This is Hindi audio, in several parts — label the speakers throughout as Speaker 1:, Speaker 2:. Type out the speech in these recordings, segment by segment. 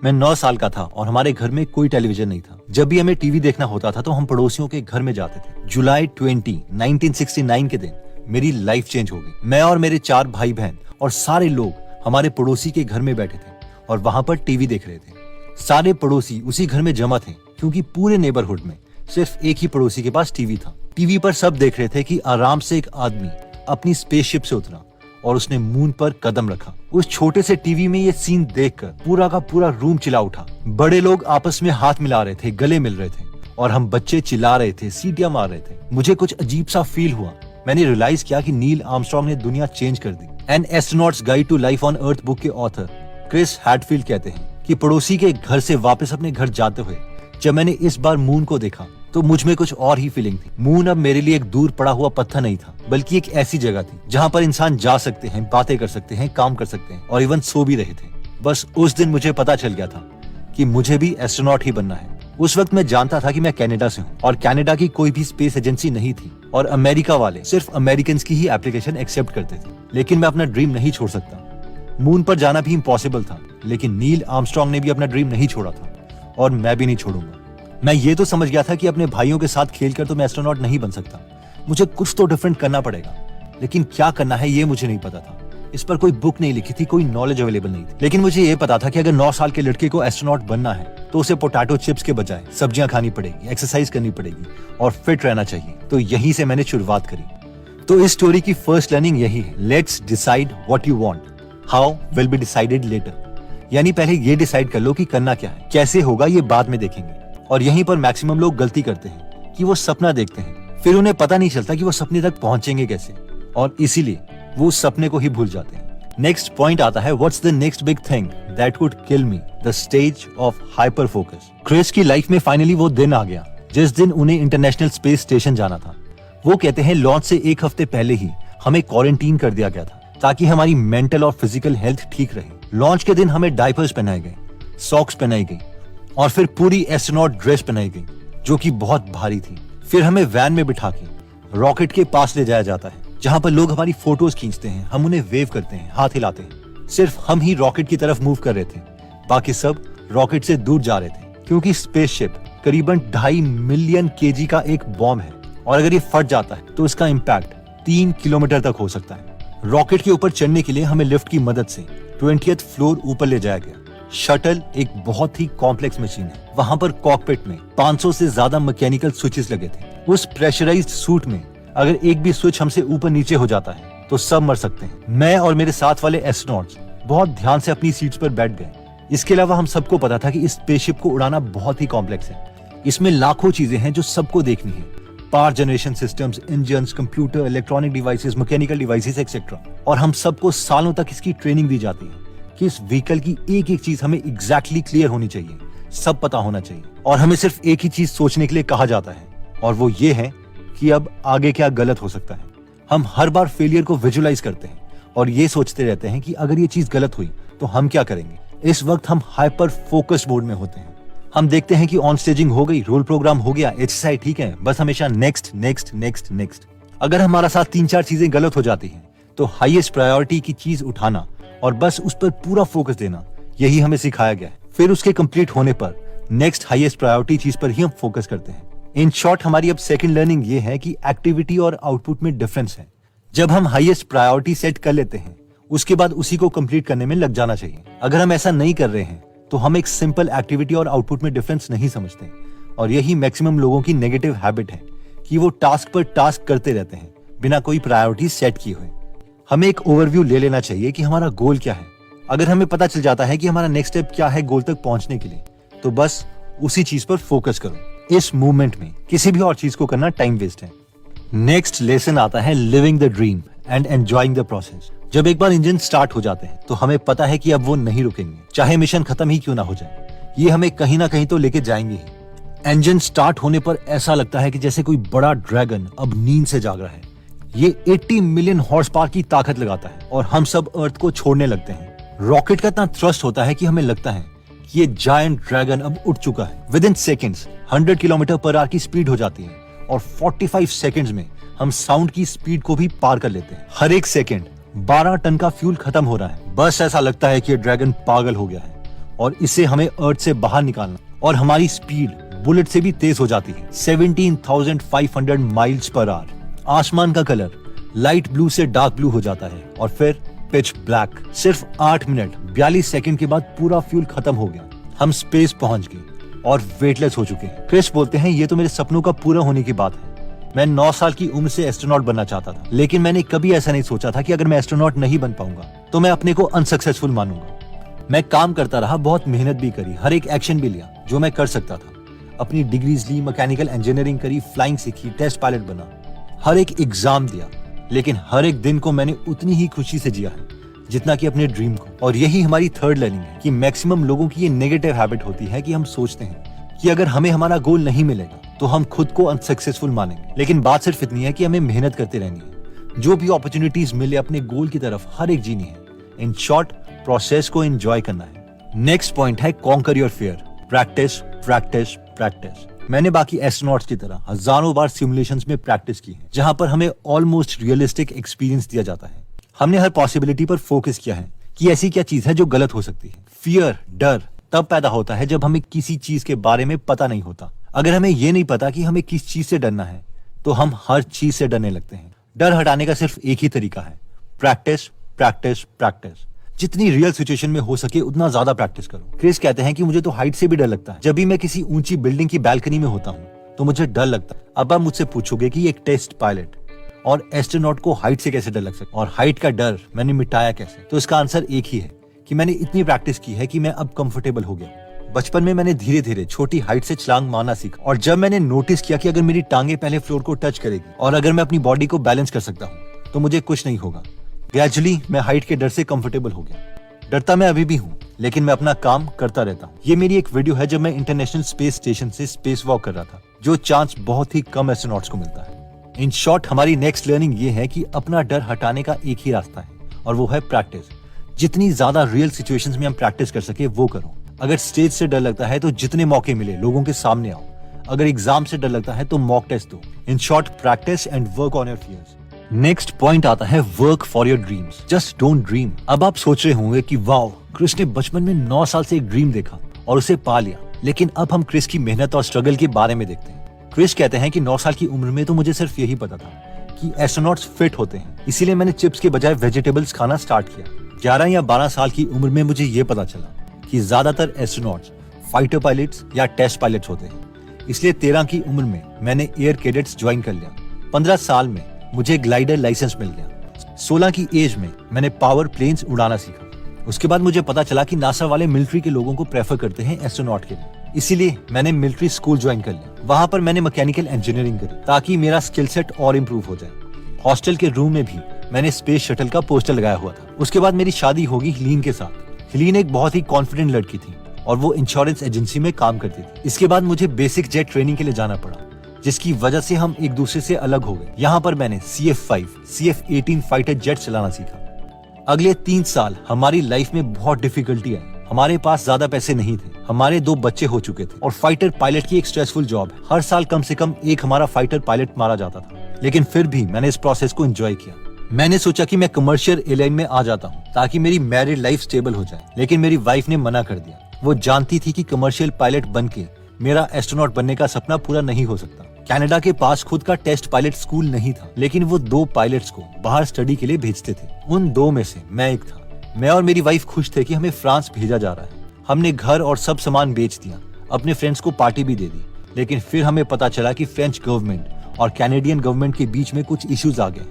Speaker 1: मैं 9 साल का था और हमारे घर में कोई टेलीविजन नहीं था। जब भी हमें टीवी देखना होता था तो हम पड़ोसियों के घर में जाते थे। जुलाई 20, 1969 के दिन मेरी लाइफ चेंज हो गई। मैं और मेरे 4 भाई बहन और सारे लोग हमारे पड़ोसी के घर में बैठे थे और वहां पर टीवी देख रहे थे। सारे पड़ोसी उसी घर में जमा थे क्योंकि पूरे नेबरहुड में सिर्फ एक ही पड़ोसी के पास टीवी था। टीवी पर सब देख रहे थे कि आराम से एक आदमी अपनी स्पेसशिप से उतरा और उसने मून पर कदम रखा। उस छोटे से टीवी में ये सीन देखकर पूरा का पूरा रूम चिल्ला उठा। बड़े लोग आपस में हाथ मिला रहे थे, गले मिल रहे थे और हम बच्चे चिल्ला रहे थे, सीटियां मार रहे थे। मुझे कुछ अजीब सा फील हुआ। मैंने रियलाइज किया कि नील आर्मस्ट्रांग ने दुनिया चेंज कर दी। An astronaut's guide to life on earth book के ऑथर क्रिस हैडफील्ड कहते हैं कि पड़ोसी के घर से वापस अपने घर जाते हुए जब मैंने इस बार मून को देखा तो मुझ में कुछ और ही फीलिंग थी। मून अब मेरे लिए एक दूर पड़ा हुआ पत्थर नहीं था, बल्कि एक ऐसी जगह थी जहाँ पर इंसान जा सकते हैं, बातें कर सकते हैं, काम कर सकते हैं और इवन सो भी रहे थे। बस उस दिन मुझे पता चल गया था कि मुझे भी एस्ट्रोनॉट ही बनना है। उस वक्त मैं जानता था कि मैं कनाडा से हूँ और कनाडा की कोई भी स्पेस एजेंसी नहीं थी और अमेरिका वाले सिर्फ अमेरिकन की ही एप्लीकेशन एक्सेप्ट करते थे। लेकिन मैं अपना ड्रीम नहीं छोड़ सकता। मून पर जाना भी इम्पॉसिबल था, लेकिन नील आर्मस्ट्रांग ने भी अपना ड्रीम नहीं छोड़ा था और मैं भी नहीं छोड़ूंगा। मैं ये तो समझ गया था कि अपने भाइयों के साथ खेलकर तो मैं एस्ट्रोनॉट नहीं बन सकता। मुझे कुछ तो डिफरेंट करना पड़ेगा, लेकिन क्या करना है ये मुझे नहीं पता था। इस पर कोई बुक नहीं लिखी थी, कोई नॉलेज अवेलेबल नहीं थी। लेकिन मुझे ये पता था कि अगर 9 साल के लड़के को एस्ट्रोनॉट बनना है तो उसे पोटैटो चिप्स के बजाय सब्जियां खानी पड़ेगी, एक्सरसाइज करनी पड़ेगी और फिट रहना चाहिए। तो यहीं से मैंने शुरुआत करी। तो इस स्टोरी की फर्स्ट लर्निंग यही है, let's decide what you want, how will be decided later. यानी पहले ये डिसाइड कर लो कि करना क्या है, कैसे होगा ये बाद में देखेंगे। और यहीं पर मैक्सिमम लोग गलती करते हैं कि वो सपना देखते हैं, फिर उन्हें पता नहीं चलता कि वो सपने तक पहुंचेंगे कैसे और इसीलिए वो उस सपने को ही भूल जाते हैं। नेक्स्ट पॉइंट आता है, what's the next big thing that could kill me, the stage of hyper focus. Chris की लाइफ में फाइनली वो दिन आ गया जिस दिन उन्हें इंटरनेशनल स्पेस स्टेशन जाना था। वो कहते हैं लॉन्च से 1 हफ्ते पहले ही हमें क्वारंटीन कर दिया गया था ताकि हमारी मेंटल और फिजिकल हेल्थ ठीक रहे। लॉन्च के दिन हमें डायपर्स पहनाए गए, सॉक्स पहनाई गई और फिर पूरी एस्ट्रोनॉट ड्रेस पहनाई गई जो कि बहुत भारी थी। फिर हमें वैन में बिठा के रॉकेट के पास ले जाया जाता है जहां पर लोग हमारी फोटोज खींचते हैं, हम उन्हें वेव करते हैं, हाथ हिलाते हैं। सिर्फ हम ही रॉकेट की तरफ मूव कर रहे थे, बाकी सब रॉकेट से दूर जा रहे थे क्योंकि स्पेसशिप करीबन 2.5 मिलियन केजी का एक बॉम्ब है और अगर ये फट जाता है तो इसका इम्पैक्ट 3 किलोमीटर तक हो सकता है। रॉकेट के ऊपर चढ़ने के लिए हमें लिफ्ट की मदद से 20th फ्लोर ऊपर ले जाया गया। शटल एक बहुत ही कॉम्प्लेक्स मशीन है। वहां पर कॉकपिट में 500 से ज्यादा मैकेनिकल स्विचेस लगे थे। उस प्रेशराइज्ड सूट में अगर एक भी स्विच हमसे ऊपर नीचे हो जाता है तो सब मर सकते हैं। मैं और मेरे साथ वाले एस्ट्रोनॉट्स बहुत ध्यान से अपनी सीट्स पर बैठ गए। इसके अलावा हम सबको पता था कि इस स्पेसशिप को उड़ाना बहुत ही कॉम्प्लेक्स है। इसमें लाखों चीजें हैं जो सबको देखनी है, power generation systems, engines, computer, electronic devices, mechanical devices etcetera. और हम सबको सालों तक इसकी ट्रेनिंग दी जाती है कि इस व्हीकल की एक एक चीज हमें एग्जैक्टली क्लियर होनी चाहिए, सब पता होना चाहिए और हमें सिर्फ एक ही चीज सोचने के लिए कहा जाता है और वो ये है कि अब आगे क्या गलत हो सकता है। हम हर बार फेलियर को विजुअलाइज करते हैं और ये सोचते रहते हैं कि अगर ये चीज गलत हुई तो हम क्या करेंगे। इस वक्त हम हाइपर फोकस मोड में होते हैं। हम देखते हैं कि ऑन स्टेजिंग हो गई, रोल प्रोग्राम हो गया, एक्सरसाइज ठीक है, बस हमेशा नेक्स्ट नेक्स्ट नेक्स्ट नेक्स्ट। अगर हमारा साथ 3-4 चीजें गलत हो जाती हैं तो हाईएस्ट प्रायोरिटी की चीज उठाना और बस उस पर पूरा फोकस देना, यही हमें सिखाया गया है। फिर उसके कंप्लीट होने पर नेक्स्ट हाईएस्ट प्रायोरिटी चीज पर ही हम फोकस करते हैं। इन शॉर्ट हमारी अब सेकंड लर्निंग ये है कि एक्टिविटी और आउटपुट में डिफरेंस है। जब हम हाईएस्ट प्रायोरिटी सेट कर लेते हैं उसके बाद उसी को कंप्लीट करने में लग जाना चाहिए। अगर हम ऐसा नहीं कर रहे हैं तो हम एक सिंपल एक्टिविटी और आउटपुट में डिफरेंस नहीं समझते और यही मैक्सिमम लोगों की नेगेटिव हैबिट है कि वो टास्क पर टास्क करते रहते हैं बिना कोई प्रायोरिटी सेट किए हुए। हमें एक ओवरव्यू ले लेना चाहिए कि हमारा गोल क्या है। अगर हमें पता चल जाता है कि हमारा नेक्स्ट स्टेप क्या है गोल तक पहुंचने के लिए, तो बस उसी चीज पर फोकस करो। इस मूवमेंट में किसी भी और चीज को करना टाइम वेस्ट है। नेक्स्ट लेसन आता है living the dream and enjoying the process. जब एक बार इंजन स्टार्ट हो जाते हैं तो हमें पता है कि अब वो नहीं रुकेंगे, चाहे मिशन खत्म ही क्यों ना हो जाए। ये हमें कहीं ना कहीं तो लेके जाएंगे ही। इंजन स्टार्ट होने पर ऐसा लगता है कि जैसे कोई बड़ा ड्रैगन अब नींद से जाग रहा है। ये 80 मिलियन हॉर्स पावर की ताकत लगाता है और हम सब अर्थ को छोड़ने लगते हैं। रॉकेट का इतना थ्रस्ट होता है कि हमें लगता है कि ये जायंट ड्रैगन अब उड़ चुका है। With in seconds 100 kilometre per hour की स्पीड हो जाती है और 45 सेकेंड्स में हम साउंड की स्पीड को भी पार कर लेते हैं। हर एक सेकेंड 12 टन का फ्यूल खत्म हो रहा है। बस ऐसा लगता है कि ये ड्रैगन पागल हो गया है। और इसे हमें अर्थ से बाहर निकालना, और हमारी स्पीड बुलेट से भी तेज हो जाती है 17,500 माइल्स पर आवर। आसमान का कलर लाइट ब्लू से डार्क ब्लू हो जाता है और फिर पिच ब्लैक। सिर्फ 8 मिनट 42 सेकंड के बाद पूरा फ्यूल खत्म हो गया। हम स्पेस पहुंच गए और वेटलेस हो चुके हैं। क्रिस बोलते हैं ये तो मेरे सपनों का पूरा होने की बात है। मैं 9 साल की उम्र से एस्ट्रोनॉट बनना चाहता था, लेकिन मैंने कभी ऐसा नहीं सोचा था कि अगर मैं एस्ट्रोनॉट नहीं बन पाऊंगा तो मैं अपने को अनसक्सेसफुल मानूंगा। मैं काम करता रहा, बहुत मेहनत भी करी, हर एक एक्शन भी लिया जो मैं कर सकता था। अपनी डिग्रीज ली, मैकेनिकल इंजीनियरिंग करी, फ्लाइंग सीखी, टेस्ट पायलट बना, हर एक एग्जाम दिया, लेकिन हर एक दिन को मैंने उतनी ही खुशी से जिया है जितना कि अपने ड्रीम को। और यही हमारी थर्ड लर्निंग है कि मैक्सिमम लोगों की ये नेगेटिव हैबिट होती है कि हम सोचते हैं कि अगर हमें हमारा गोल नहीं मिलेगा तो हम खुद को अनसक्सेसफुल मानेंगे। लेकिन बात सिर्फ इतनी है कि हमें मेहनत करते रहनी है, जो भी अपॉर्चुनिटीज मिले अपने गोल की तरफ हर एक जीनी है। इन शॉर्ट, प्रोसेस को एंजॉय करना है। नेक्स्ट पॉइंट है conquer your fear. Practice practice practice. मैंने बाकी एस्ट्रोनॉट्स की तरह हजारों बार सिमुलेशंस में प्रैक्टिस की है, जहां पर हमें ऑलमोस्ट रियलिस्टिक एक्सपीरियंस दिया जाता है। हमने हर पॉसिबिलिटी पर फोकस किया है कि ऐसी क्या चीज है जो गलत हो सकती है। फियर, डर तब पैदा होता है जब हमें किसी चीज के बारे में पता नहीं होता। अगर हमें ये नहीं पता कि हमें किस चीज से डरना है तो हम हर चीज से डरने लगते हैं। डर हटाने का सिर्फ एक ही तरीका है, प्रैक्टिस प्रैक्टिस प्रैक्टिस। जितनी रियल सिचुएशन में हो सके उतना ज्यादा प्रैक्टिस करो। क्रिस कहते हैं कि मुझे तो हाइट से भी डर लगता है। जब भी मैं किसी ऊंची बिल्डिंग की बालकनी में होता हूँ तो मुझे डर लगता है। अब आप मुझसे पूछोगे कि एक टेस्ट पायलट और एस्ट्रोनॉट को हाइट से कैसे डर लग सकता और हाइट का डर मैंने मिटाया कैसे, तो इसका आंसर एक ही है कि मैंने इतनी प्रैक्टिस की है कि मैं अब कंफर्टेबल हो गया। बचपन में मैंने धीरे धीरे छोटी हाइट से छलांग मारना सीखा, और जब मैंने नोटिस किया कि अगर मेरी टांगे पहले फ्लोर को टच करेगी और अगर मैं अपनी बॉडी को बैलेंस कर सकता हूँ तो मुझे कुछ नहीं होगा। ग्रेजुअली मैं हाइट के डर से कंफर्टेबल हो गया। डरता मैं अभी भी हूँ, लेकिन मैं अपना काम करता रहता हूँ। ये मेरी एक वीडियो है जब मैं इंटरनेशनल स्पेस स्टेशन से स्पेस वॉक कर रहा था, जो चांस बहुत ही कम एस्ट्रोनॉट्स को मिलता है। इन शॉर्ट, हमारी नेक्स्ट लर्निंग ये है कि अपना डर हटाने का एक ही रास्ता है और वो है प्रैक्टिस। जितनी ज्यादा रियल सिचुएशंस में हम प्रैक्टिस कर सके वो करो। अगर स्टेज से डर लगता है तो जितने मौके मिले लोगों के सामने आओ। अगर एग्जाम से डर लगता है तो मॉक टेस्ट दो। In short, practice and work on your fears. Next point आता है work for your dreams, just don't dream. अब आप सोच रहे होंगे कि वाओ, क्रिस ने बचपन में 9 साल से एक ड्रीम देखा और उसे पा लिया। लेकिन अब हम क्रिस की मेहनत और स्ट्रगल के बारे में देखते हैं। क्रिस कहते हैं कि 9 साल की उम्र में तो मुझे सिर्फ यही पता था कि एस्ट्रोनॉट्स फिट होते हैं, इसीलिए मैंने चिप्स के बजाय वेजिटेबल्स खाना स्टार्ट किया। 11 या 12 साल की उम्र में मुझे ये पता चला कि ज्यादातर एस्ट्रोनॉट्स फाइटर पायलट्स या टेस्ट पायलट्स होते हैं, इसलिए 13 की उम्र में मैंने एयर कैडेट्स ज्वाइन कर लिया। 15 साल में मुझे ग्लाइडर लाइसेंस मिल गया। 16 की एज में मैंने पावर प्लेन्स उड़ाना सीखा। उसके बाद मुझे पता चला कि नासा वाले मिलिट्री के लोगों को प्रेफर करते हैं एस्ट्रोनॉट के लिए, इसीलिए मैंने मिलिट्री स्कूल ज्वाइन कर लिया। वहां पर मैंने मैकेनिकल इंजीनियरिंग करी ताकि मेरा स्किल सेट और इम्प्रूव हो जाए। हॉस्टल के रूम में भी मैंने स्पेस शटल का पोस्टर लगाया हुआ था। उसके बाद मेरी शादी होगी हीलिन के साथ। हीलिन एक बहुत ही कॉन्फिडेंट लड़की थी और वो इंश्योरेंस एजेंसी में काम करती थी। इसके बाद मुझे बेसिक जेट ट्रेनिंग के लिए जाना पड़ा, जिसकी वजह से हम एक दूसरे से अलग हो गए। यहाँ पर मैंने CF-5, CF-18 फाइटर जेट चलाना सीखा। अगले 3 साल हमारी लाइफ में बहुत डिफिकल्टी आई। हमारे पास ज्यादा पैसे नहीं थे, हमारे 2 बच्चे हो चुके थे और फाइटर पायलट की एक स्ट्रेसफुल जॉब है। हर साल कम से कम एक हमारा फाइटर पायलट मारा जाता था, लेकिन फिर भी मैंने इस प्रोसेस को एंजॉय किया। मैंने सोचा कि मैं कमर्शियल एयरलाइन में आ जाता हूँ ताकि मेरी मैरिड लाइफ स्टेबल हो जाए, लेकिन मेरी वाइफ ने मना कर दिया। वो जानती थी कि कमर्शियल पायलट बन के मेरा एस्ट्रोनॉट बनने का सपना पूरा नहीं हो सकता। कनाडा के पास खुद का टेस्ट पायलट स्कूल नहीं था, लेकिन वो 2 पायलट्स को बाहर स्टडी के लिए भेजते थे। उन 2 में से मैं एक था। मैं और मेरी वाइफ खुश थे कि हमें फ्रांस भेजा जा रहा है। हमने घर और सब सामान बेच दिया, अपने फ्रेंड्स को पार्टी भी दे दी। लेकिन फिर हमें पता चला कि फ्रेंच गवर्नमेंट और कैनेडियन गवर्नमेंट के बीच में कुछ इश्यूज आ गए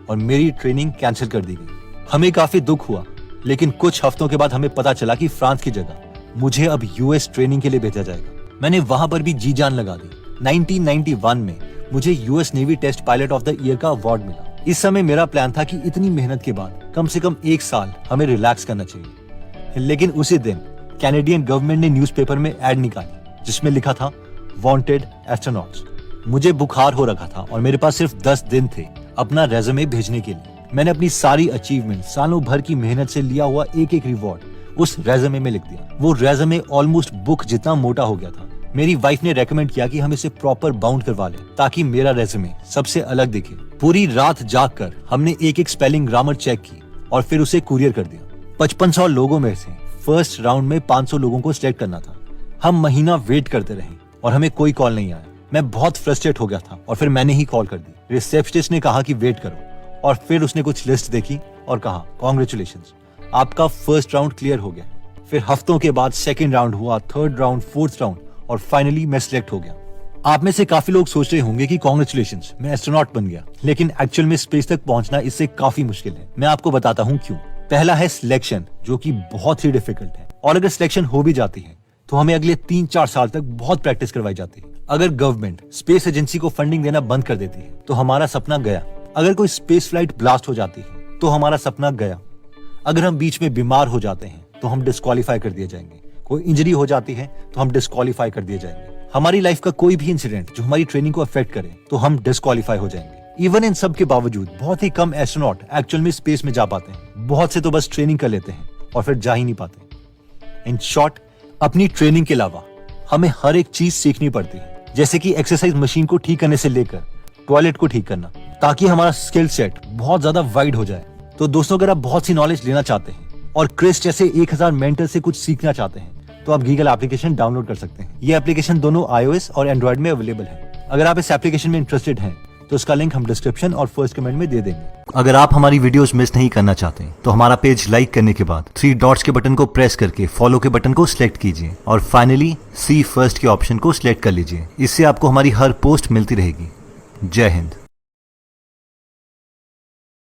Speaker 1: और मेरी ट्रेनिंग कैंसिल कर दी गई। हमें काफी दुख हुआ, लेकिन कुछ हफ्तों के बाद हमें पता चला कि फ्रांस की जगह मुझे अब US ट्रेनिंग के लिए भेजा जाएगा। मैंने वहां पर भी जी जान लगा दी। 1991 में मुझे US navy test pilot of the year का अवार्ड मिला। इस समय मेरा प्लान था कि इतनी मेहनत के बाद कम से कम 1 साल हमें रिलैक्स करना चाहिए। लेकिन उसी दिन कैनेडियन गवर्नमेंट ने न्यूज़पेपर में एड निकाली जिसमें लिखा था वांटेड एस्ट्रोनॉट्स। मुझे बुखार हो रखा था और मेरे पास सिर्फ 10 दिन थे अपना रेज्यूमे भेजने के लिए। मैंने अपनी सारी अचीवमेंट, सालों भर की मेहनत से लिया हुआ एक एक रिवॉर्ड उस रेज्यूमे में लिख दिया। वो रेज्यूमे ऑलमोस्ट बुक जितना मोटा हो गया था। मेरी वाइफ ने रेकमेंड किया कि हम इसे प्रॉपर बाउंड करवा लें ताकि मेरा रेज्यूमे सबसे अलग दिखे। पूरी रात जागकर हमने एक एक स्पेलिंग, ग्रामर चेक की और फिर उसे कुरियर कर दिया। 5500 लोगों में से फर्स्ट राउंड में 500 लोगों को सिलेक्ट करना था। हम महीना वेट करते रहे और हमें कोई कॉल नहीं आया। मैं बहुत फ्रस्ट्रेट हो गया था और फिर मैंने ही कॉल कर दी। रिसेप्शनिस्ट ने कहा कि वेट करो और फिर उसने कुछ लिस्ट देखी और कहा कॉन्ग्रेचुलेशंस, आपका फर्स्ट राउंड क्लियर हो गया। फिर हफ्तों के बाद सेकेंड राउंड हुआ, थर्ड राउंड, फोर्थ राउंड और फाइनली मैं सिलेक्ट हो गया। आप में से काफी लोग सोच रहे होंगे कि कॉन्ग्रेचुलेशंस, मैं एस्ट्रोनॉट बन गया, लेकिन एक्चुअल में स्पेस तक पहुंचना इससे काफी मुश्किल है। मैं आपको बताता हूं क्यों। पहला है सिलेक्शन, जो कि बहुत ही डिफिकल्ट है, और अगर सिलेक्शन हो भी जाती है तो हमें अगले 3-4 साल तक बहुत प्रैक्टिस करवाई जाती है। अगर गवर्नमेंट स्पेस एजेंसी को फंडिंग देना बंद कर देती है तो हमारा सपना गया। अगर कोई स्पेस फ्लाइट ब्लास्ट हो जाती है तो हमारा सपना गया। अगर हम बीच में बीमार हो जाते हैं तो हम डिस्क्वालीफाई कर दिए जाएंगे। कोई इंजरी हो जाती है तो हम डिस्क्वालीफाई कर दिए जाएंगे। हमारी लाइफ का कोई भी इंसिडेंट जो हमारी ट्रेनिंग को अफेक्ट करे तो हम डिस्क्वालीफाई हो जाएंगे। इवन इन सब के बावजूद बहुत ही कम एस्ट्रोनॉट एक्चुअल में स्पेस में जा पाते हैं। बहुत से तो बस ट्रेनिंग कर लेते हैं और फिर जा ही नहीं पाते। इन शॉर्ट, अपनी ट्रेनिंग के अलावा हमें हर एक चीज सीखनी पड़ती है, जैसे कि एक्सरसाइज मशीन को ठीक करने से लेकर टॉयलेट को ठीक करना, ताकि हमारा स्किल सेट बहुत ज्यादा वाइड हो जाए। तो दोस्तों, अगर आप बहुत सी नॉलेज लेना चाहते हैं और क्रिस जैसे 1000 मेंटर से कुछ सीखना चाहते हैं तो आप गीगल एप्लीकेशन डाउनलोड कर सकते हैं। ये एप्लीकेशन दोनों iOS और एंड्रॉइड में अवेलेबल है। अगर आप इस एप्लीकेशन में इंटरेस्टेड हैं तो उसका लिंक हम डिस्क्रिप्शन और फर्स्ट कमेंट में दे देंगे। अगर आप हमारी वीडियोस मिस नहीं करना चाहते तो हमारा पेज लाइक करने के बाद 3 डॉट्स के बटन को प्रेस करके फॉलो के बटन को सिलेक्ट कीजिए और फाइनली सी फर्स्ट के ऑप्शन को सिलेक्ट कर लीजिए। इससे आपको हमारी हर पोस्ट मिलती रहेगी। जय हिंद।